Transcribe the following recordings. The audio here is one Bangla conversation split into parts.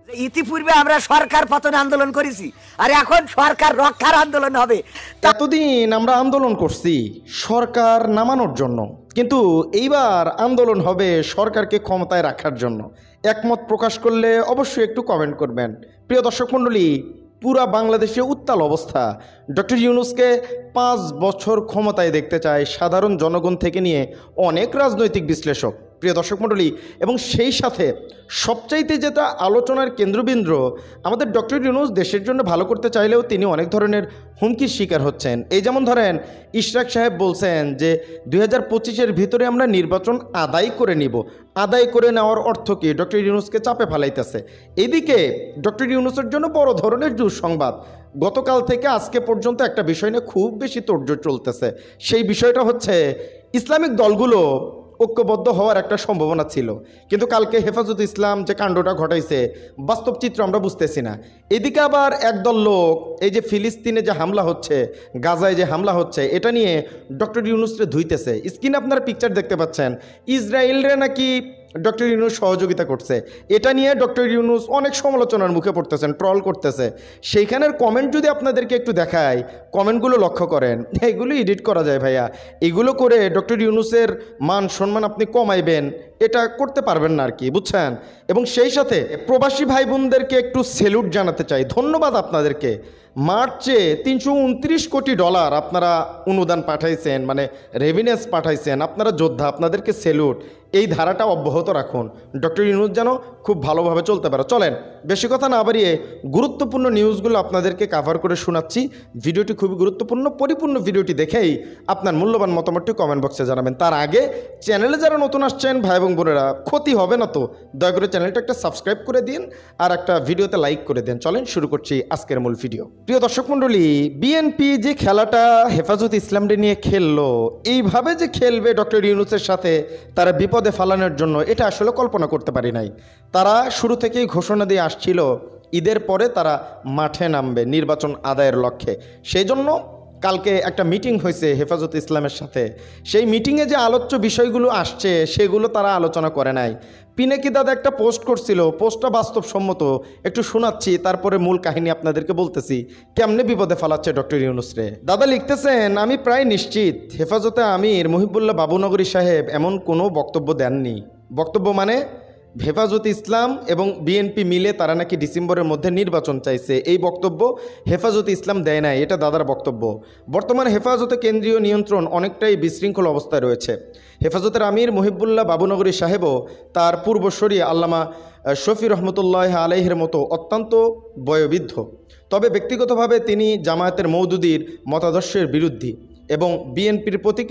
ইতিপূর্বে আমরা সরকার পতন আন্দোলন করেছি, আর এখন সরকার রক্ষার আন্দোলন হবে। এতদিন আমরা আন্দোলন করছি সরকার নামানোর জন্য, কিন্তু এইবার আন্দোলন হবে সরকারকে ক্ষমতায় রাখার জন্য। একমত প্রকাশ করলে অবশ্যই একটু কমেন্ট করবেন। প্রিয় দর্শক মণ্ডলী, পুরা বাংলাদেশে উত্তাল অবস্থা। ডক্টর ইউনূসকে 5 বছর ক্ষমতায় দেখতে চায় সাধারণ জনগণ থেকে নিয়ে অনেক রাজনৈতিক বিশ্লেষক। প্রিয় দর্শক মণ্ডলী, এবং সেই সাথে সবচাইতে যেটা আলোচনার কেন্দ্রবিন্দু, আমাদের ডক্টর ইউনূস দেশের জন্য ভালো করতে চাইলেও তিনি অনেক ধরনের হুমকির শিকার হচ্ছেন। এই যেমন ধরেন, ইশরাক সাহেব বলছেন যে 2025-এর ভিতরে আমরা নির্বাচন আদায় করে নিব। আদায় করে নেওয়ার অর্থ কি? ডক্টর ইউনূসকে চাপে ফেলাইতেছে। এদিকে ডক্টর ইউনূসের জন্য বড় ধরনের দুঃসংবাদ। গতকাল থেকে আজকে পর্যন্ত একটা বিষয় নিয়ে খুব বেশি তোড়জোড় চলতেছে। সেই বিষয়টা হচ্ছে ইসলামিক দলগুলো ঐক্যবদ্ধ হওয়ার একটা সম্ভাবনা ছিল, কিন্তু কালকে হেফাজত ইসলাম যে কাণ্ডটা ঘটাইছে, বাস্তব চিত্র আমরা বুঝতেছি না। এদিকে আবার একদল লোক এই যে ফিলিস্তিনে যে হামলা হচ্ছে, গাজায় যে হামলা হচ্ছে, এটা নিয়ে ডক্টর ইউনূসরে ধুইতেছে। স্ক্রিনে আপনারা পিকচার দেখতে পাচ্ছেন, ইসরায়েলরে নাকি ডক্টর ইউনূস সহযোগিতা করছে। এটা নিয়ে ডক্টর ইউনূস অনেক সমালোচনার মুখে পড়তেছেন, ট্রল করতেছে। সেইখানের কমেন্ট যদি আপনাদেরকে একটু দেখায়, কমেন্টগুলো লক্ষ্য করেন, এগুলো এডিট করা যায় ভাইয়া। এগুলো করে ডক্টর ইউনূসের মান সম্মান আপনি কমাইবেন, এটা করতে পারবেন না আর কি, বুঝছেন। এবং সেই সাথে প্রবাসী ভাই বোনদেরকে একটু সেলুট জানাতে চাই, ধন্যবাদ আপনাদেরকে। মার্চে $329 কোটি আপনারা অনুদান পাঠাইছেন, মানে রেভিনিউস পাঠাইছেন। আপনারা যোদ্ধা, আপনাদেরকে সেলুট। এই ধারাটা অব্যাহত রাখুন, ডক্টর ইউনূস যেন খুব ভালোভাবে চলতে পারে। চলেন বেশি কথা না বাড়িয়ে গুরুত্বপূর্ণ নিউজগুলো আপনাদেরকে কাভার করে শোনাচ্ছি। ভিডিওটি খুবই গুরুত্বপূর্ণ, পরিপূর্ণ ভিডিওটি দেখেই আপনার মূল্যবান মতামতটি কমেন্ট বক্সে জানাবেন। তার আগে চ্যানেলে যারা নতুন আসছেন ভাই এবং বোনেরা, ক্ষতি হবে না তো, দয়া করে চ্যানেলটা একটা সাবস্ক্রাইব করে দিন আর একটা ভিডিওতে লাইক করে দেন। চলেন শুরু করছি আজকের মূল ভিডিও। প্রিয় দর্শক মণ্ডলী, বিএনপি যে খেলাটা হেফাজত ইসলামকে নিয়ে খেললো, এইভাবে যে খেলবে ডক্টর ইউনূসের সাথে তারা বিপদে ফালানোর জন্য, এটা আসলে কল্পনা করতে পারি নাই। তারা শুরু থেকেই ঘোষণা দিয়ে আসছিল ঈদের পরে তারা মাঠে নামবে নির্বাচন আদায়ের লক্ষ্যে। সেই জন্য কালকে একটা মিটিং হয়েছে হেফাজত ইসলামের সাথে। সেই মিটিংয়ে যে আলোচ্য বিষয়গুলো আসছে সেগুলো তারা আলোচনা করে নাই। পিনাকি দাদা একটা পোস্ট করছিল, পোস্টটা বাস্তবসম্মত, একটু শোনাচ্ছি, তারপরে মূল কাহিনী আপনাদেরকে বলতেছি কেমনে বিপদে ফালাচ্ছে ডক্টর ইউনূস রে। দাদা লিখতেছেন, আমি প্রায় নিশ্চিত হেফাজতে আমির মুহিবুল্লাহ বাবুনগরী সাহেব এমন কোনো বক্তব্য দেননি। বক্তব্য মানে হেফাজত ইসলাম এবং বিএনপি মিলে তারা নাকি ডিসেম্বরের মধ্যে নির্বাচন চাইছে, এই বক্তব্য হেফাজত ইসলাম দেয় নাই, এটা দাদার বক্তব্য। বর্তমানে হেফাজতে কেন্দ্রীয় নিয়ন্ত্রণ অনেকটাই বিশৃঙ্খল অবস্থায় রয়েছে। হেফাজতের আমির মুহিবুল্লাহ বাবুনগরী সাহেবও তার পূর্বসূরি আল্লামা শফি রহমতুল্লাহ আলাইহির মতো অত্যন্ত বয়োবৃদ্ধ। তবে ব্যক্তিগতভাবে তিনি জামায়াতের মওদুদির মতাদর্শের বিরুদ্ধে এবং বিএনপির প্রতি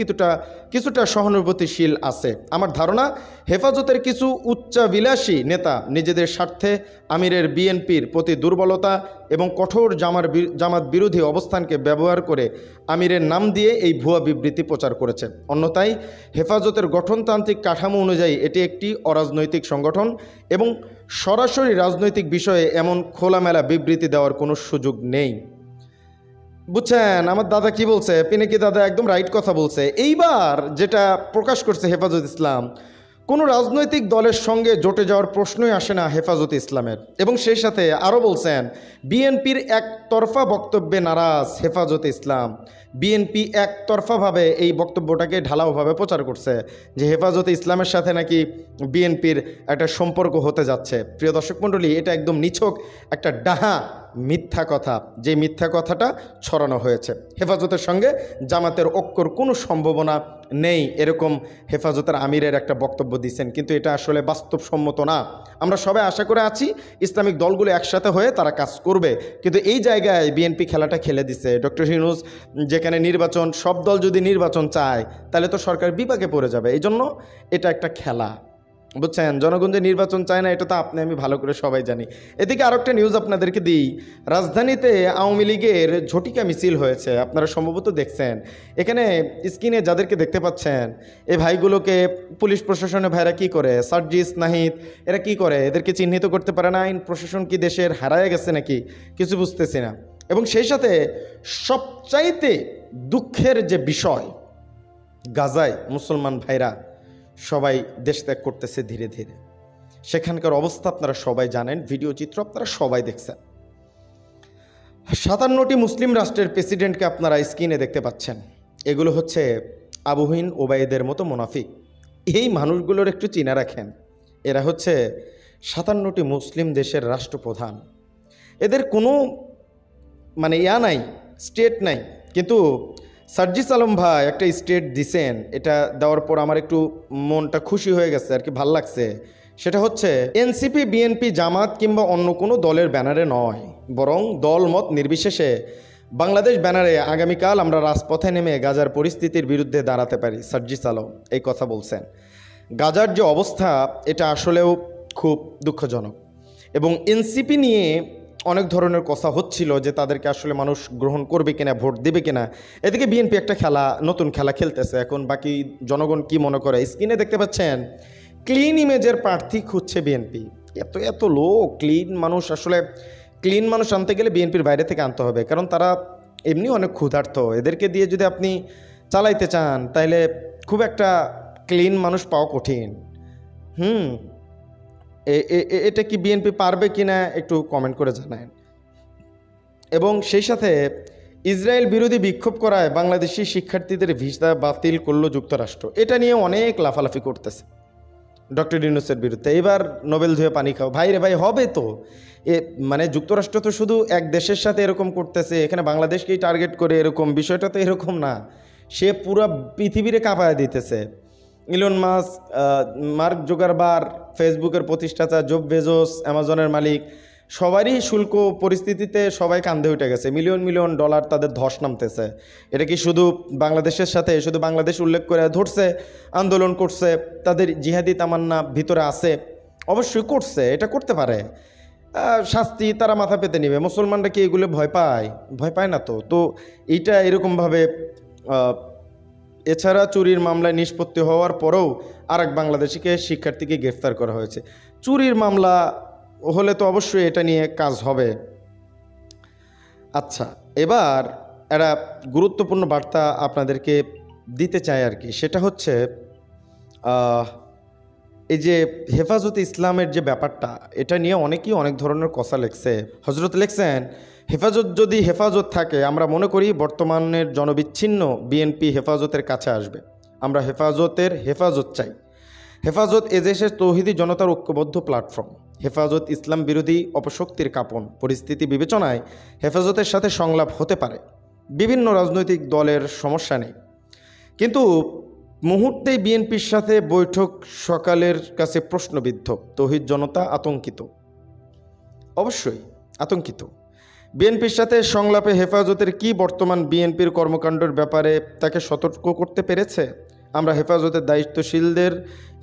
কিছুটা সহানুভূতিশীল আছে। আমার ধারণা হেফাজতের কিছু উচ্চাভিলাষী নেতা নিজেদের স্বার্থে আমিরের বিএনপির প্রতি দুর্বলতা এবং কঠোর জামাত বিরোধী অবস্থানকে ব্যবহার করে আমিরের নাম দিয়ে এই ভুয়া বিবৃতি প্রচার করেছে। অন্যথায় হেফাজতের গঠনতান্ত্রিক কাঠামো অনুযায়ী এটি একটি অরাজনৈতিক সংগঠন এবং সরাসরি রাজনৈতিক বিষয়ে এমন খোলামেলা বিবৃতি দেওয়ার কোনো সুযোগ নেই। বুঝছেন আমার দাদা কি বলছে? পিনাকি দাদা একদম রাইট কথা বলছে। এইবার যেটা প্রকাশ করছে হেফাজত ইসলাম, কোনো রাজনৈতিক দলের সঙ্গে জোটে যাওয়ার প্রশ্নই আসে না হেফাজত ইসলামের। এবং সেই সাথে আরও বলছেন, বিএনপির একতরফা বক্তব্যে নারাজ হেফাজত ইসলাম। বিএনপি একতরফাভাবে এই বক্তব্যটাকে ঢালাওভাবে প্রচার করছে যে হেফাজত ইসলামের সাথে নাকি বিএনপির একটা সম্পর্ক হতে যাচ্ছে। প্রিয় দর্শক মণ্ডলী, এটা একদম নিছক একটা ডাহা মিথ্যা কথা, যে মিথ্যা কথাটা ছড়ানো হয়েছে। হেফাজতের সঙ্গে জামাতের ঐক্যর কোনো সম্ভাবনা নেই, এরকম হেফাজতের আমিরের একটা বক্তব্য দিচ্ছেন, কিন্তু এটা আসলে বাস্তবসম্মত না। আমরা সবাই আশা করে আছি ইসলামিক দলগুলো একসাথে হয়ে তারা কাজ করবে, কিন্তু এই জায়গায় বিএনপি খেলাটা খেলে দিছে। ডক্টর ইউনূস যেখানে নির্বাচন, সব দল যদি নির্বাচন চায় তাহলে তো সরকার বিপাকে পড়ে যাবে। এই জন্য এটা একটা খেলা, বুঝছেন। জনগণ যে নির্বাচন চায় না এটা তো আপনি আমি ভালো করে সবাই জানি। এদিকে আরও একটা নিউজ আপনাদেরকে দিই, রাজধানীতে আওয়ামী লীগের ঝটিকা মিছিল হয়েছে, আপনারা সম্ভবত দেখছেন। এখানে স্ক্রিনে যাদেরকে দেখতে পাচ্ছেন, এই ভাইগুলোকে পুলিশ প্রশাসনের ভাইরা কি করে, সার্জিস নাহিদ এরা কি করে, এদেরকে চিহ্নিত করতে পারে না। আইন প্রশাসন কি দেশের হারায় গেছে নাকি, কিছু বুঝতেছি না। এবং সেই সাথে সবচাইতে দুঃখের যে বিষয়, গাজায় মুসলমান ভাইরা সবাই দেশ ত্যাগ করতেছে ধীরে ধীরে। সেখানকার অবস্থা আপনারা সবাই জানেন, ভিডিও চিত্র আপনারা সবাই দেখছেন। 57টি মুসলিম রাষ্ট্রের প্রেসিডেন্টকে আপনারা স্ক্রিনে দেখতে পাচ্ছেন। এগুলো হচ্ছে আবুহিন ওবায়দের মতো মুনাফিক। এই মানুষগুলোর একটু চিনা রাখেন, এরা হচ্ছে 57টি মুসলিম দেশের রাষ্ট্রপ্রধান। এদের কোনো নাই, স্টেট নাই, কিন্তু সার্জিস আলম ভাই একটা স্টেট দিছেন। এটা দেওয়ার পর আমার একটু মনটা খুশি হয়ে গেছে আর কি, ভাল লাগছে। সেটা হচ্ছে এনসিপি, বিএনপি, জামাত কিংবা অন্য কোনো দলের ব্যানারে নয়, বরং দল মত নির্বিশেষে বাংলাদেশ ব্যানারে আগামীকাল আমরা রাজপথে নেমে গাজার পরিস্থিতির বিরুদ্ধে দাঁড়াতে পারি। সার্জিস আলম এই কথা বলছেন। গাজার যে অবস্থা এটা আসলেও খুব দুঃখজনক, এবং এনসিপি নিয়ে অনেক ধরনের কথা হচ্ছিল যে তাদেরকে আসলে মানুষ গ্রহণ করবে কিনা, ভোট দেবে কিনা। এদিকে বিএনপি একটা নতুন খেলা খেলতেছে। এখন বাকি জনগণ কি মনে করে স্ক্রিনে দেখতে পাচ্ছেন, ক্লিন ইমেজের প্রার্থী খুঁজছে বিএনপি। এত এত লোক ক্লিন মানুষ, আসলে ক্লিন মানুষ আনতে গেলে বিএনপির বাইরে থেকে আনতে হবে, কারণ তারা এমনি অনেক ক্ষুধার্ত। এদেরকে দিয়ে যদি আপনি চালাইতে চান তাহলে খুব একটা ক্লিন মানুষ পাওয়া কঠিন। এটা কি বিএনপি পারবে কিনা একটু কমেন্ট করে জানান। এবং সেই সাথে ইসরায়েল বিরোধী বিক্ষোভ করায় বাংলাদেশি শিক্ষার্থীদের ভিসা বাতিল করল যুক্তরাষ্ট্র। এটা নিয়ে অনেক লাফালাফি করতেছে ডক্টর ইউনূসের বিরুদ্ধে। এবার নোবেল ধুয়ে পানি খাও ভাই রে ভাই, হবে তো। যুক্তরাষ্ট্র তো শুধু এক দেশের সাথে এরকম করতেছে, এখানে বাংলাদেশকেই টার্গেট করে এরকম, বিষয়টা তো এরকম না। সে পুরো পৃথিবীরে কাঁপায় দিতেছে। ইলন মাস্ক, মার্ক জুকারবার্গ, ফেসবুকের প্রতিষ্ঠাতা, জেফ বেজোস, অ্যামাজনের মালিক, সবারই শুল্ক পরিস্থিতিতে সবাই কান্দে উঠে গেছে। মিলিয়ন মিলিয়ন ডলার তাদের ধস নামতেছে। এটা কি শুধু বাংলাদেশের সাথে, শুধু বাংলাদেশ উল্লেখ করে ধরছে, আন্দোলন করছে, তাদের জিহাদি তামান্না ভিতরে আছে, অবশ্যই করছে, এটা করতে পারে। শাস্তি তারা মাথা পেতে নেবে। মুসলমানরা কি এগুলো ভয় পায়? ভয় পায় না তো। তো এইটা এরকমভাবে এছাড়া চুরির মামলায় নিষ্পত্তি হওয়ার পরেও আরেক বাংলাদেশিকে শিক্ষার্থীকে গ্রেফতার করা হয়েছে। চুরির মামলা হলে তো অবশ্যই এটা নিয়ে কাজ হবে। আচ্ছা, এবার একটা গুরুত্বপূর্ণ বার্তা আপনাদেরকে দিতে চাই আর কি। সেটা হচ্ছে এই যে হেফাজতে ইসলামের যে ব্যাপারটা, এটা নিয়ে অনেকেই অনেক ধরনের কথা লিখছে। হজরত লিখছেন, যদি হেফাজত থাকে, আমরা মনে করি বর্তমানের জনবিচ্ছিন্ন বিএনপি হেফাজতের কাছে আসবে। আমরা হেফাজত চাই। হেফাজত এদেশের তৌহিদি জনতার ঐক্যবদ্ধ প্ল্যাটফর্ম। হেফাজত ইসলাম বিরোধী অপশক্তির কাঁপন। পরিস্থিতি বিবেচনায় হেফাজতের সাথে সংলাপ হতে পারে। বিভিন্ন রাজনৈতিক দলের সমস্যা নেই, কিন্তু মুহূর্তেই বিএনপির সাথে বৈঠক সকালের কাছে প্রশ্নবিদ্ধ। তৌহিদ জনতা আতঙ্কিত, অবশ্যই আতঙ্কিত। বিএনপির সাথে সংলাপে হেফাজতের কি বর্তমান বিএনপির কর্মকাণ্ডের ব্যাপারে তাকে সতর্ক করতে পেরেছে? আমরা হেফাজতের দায়িত্বশীলদের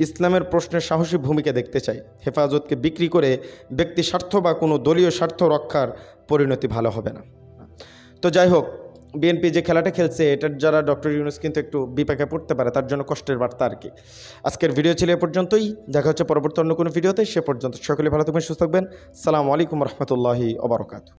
ইসলামের প্রশ্নে সাহসী ভূমিকা দেখতে চাই। হেফাজতকে বিক্রি করে ব্যক্তি স্বার্থ বা কোনো দলীয় স্বার্থ রক্ষার পরিণতি ভালো হবে না। তো যাই হোক, বিএনপি যে খেলাটা খেলছে এটার যারা ডক্টর ইউনূস কিন্তু একটু বিপাকে পড়তে পারে, তার জন্য কষ্টের বার্তা আর কি। আজকের ভিডিও ছিল এ পর্যন্তই। দেখা হচ্ছে পরবর্তী অন্য কোনো ভিডিওতে। সে পর্যন্ত সকলে ভালো থাকবেন, সুস্থ থাকবেন। আসসালামু আলাইকুম রহমতুল্লাহি ওয়া বারাকাতুহু।